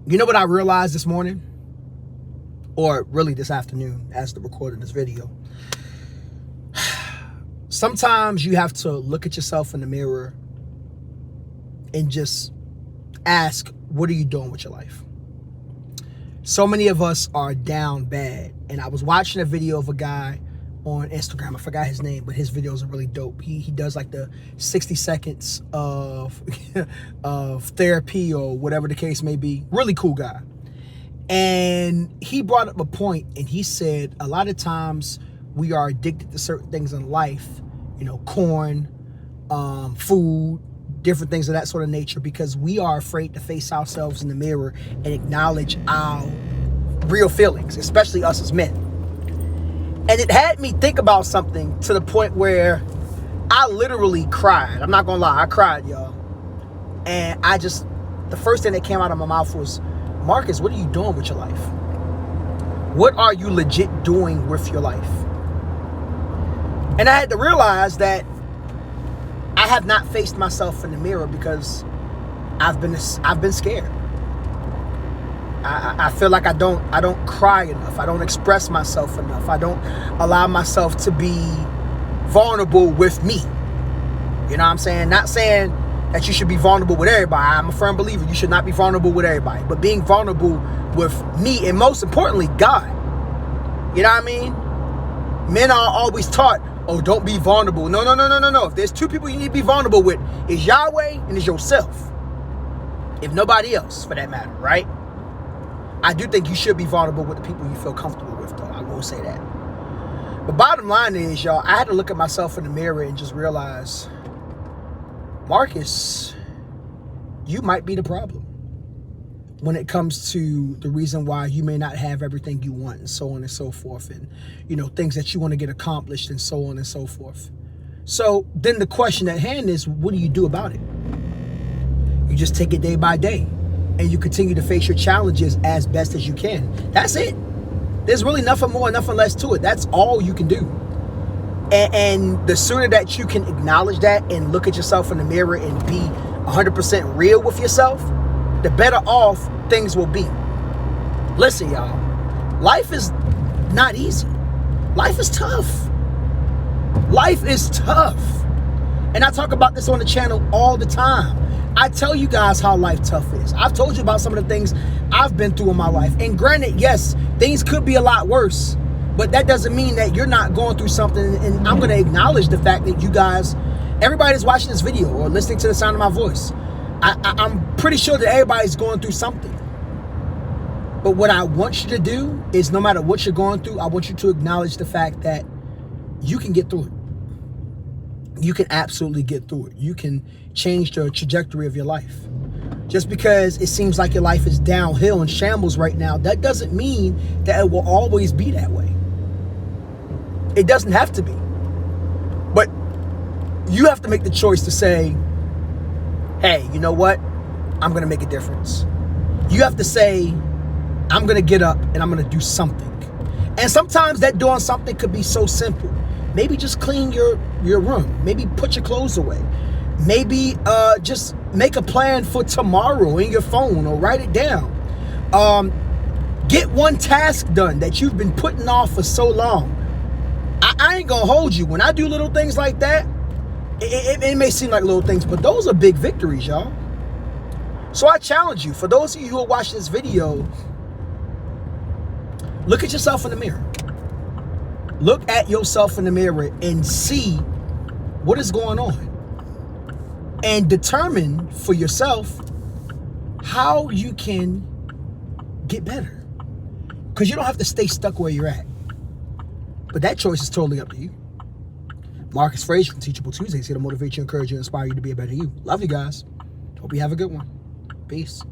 You know what I realized this morning? Or really this afternoon as the recording this video. Sometimes you have to look at yourself in the mirror and just ask, what are you doing with your life? So many of us are down bad. And I was watching a video of a guy on Instagram. I forgot his name, but his videos are really dope. He does like the 60 seconds of of therapy or whatever the case may be. Really cool guy. And he brought up a point, and he said a lot of times we are addicted to certain things in life, you know, corn, food, different things of that sort of nature, because we are afraid to face ourselves in the mirror and acknowledge our real feelings, especially us as men. And it had me think about something to the point where I literally cried. I'm not gonna lie, I cried, y'all. And the first thing that came out of my mouth was, Marcus, what are you doing with your life? What are you legit doing with your life? And I had to realize that I have not faced myself in the mirror because I've been scared. I feel like I don't cry enough. I don't express myself enough. I don't allow myself to be vulnerable with me. You know what I'm saying? Not saying that you should be vulnerable with everybody. I'm a firm believer you should not be vulnerable with everybody. But being vulnerable with me, and most importantly, God. You know what I mean? Men are always taught, oh, don't be vulnerable. No. If there's two people you need to be vulnerable with, it's Yahweh and it's yourself. If nobody else, for that matter, right? I do think you should be vulnerable with the people you feel comfortable with, though. I will say that. But bottom line is, y'all, I had to look at myself in the mirror and just realize, Marcus, you might be the problem when it comes to the reason why you may not have everything you want, and so on and so forth, and, you know, things that you want to get accomplished, and so on and so forth. So then the question at hand is, what do you do about it? You just take it day by day, and you continue to face your challenges as best as you can. That's it. There's really nothing more, nothing less to it. That's all you can do. And the sooner that you can acknowledge that and look at yourself in the mirror and be 100% real with yourself, the better off things will be. Listen, y'all, life is not easy. Life is tough. Life is tough. And I talk about this on the channel all the time. I tell you guys how life tough is. I've told you about some of the things I've been through in my life. And granted, yes, things could be a lot worse, but that doesn't mean that you're not going through something. And I'm going to acknowledge the fact that you guys, everybody that's watching this video or listening to the sound of my voice, I'm pretty sure that everybody's going through something. But what I want you to do is, no matter what you're going through, I want you to acknowledge the fact that you can get through it. You can absolutely get through it. You can change the trajectory of your life. Just because it seems like your life is downhill and shambles right now, that doesn't mean that it will always be that way. It doesn't have to be. But you have to make the choice to say, hey, you know what? I'm going to make a difference. You have to say, I'm going to get up and I'm going to do something. And sometimes that doing something could be so simple. Maybe just clean your room. Maybe put your clothes away. Maybe just make a plan for tomorrow in your phone or write it down. Get one task done that you've been putting off for so long. I ain't going to hold you. When I do little things like that, it may seem like little things, but those are big victories, y'all. So I challenge you, for those of you who are watching this video, look at yourself in the mirror. Look at yourself in the mirror and see what is going on. And determine for yourself how you can get better. Because you don't have to stay stuck where you're at. But that choice is totally up to you. Marcus Frazier from Teachable Tuesdays here to motivate you, encourage you, inspire you to be a better you. Love you guys. Hope you have a good one. Peace.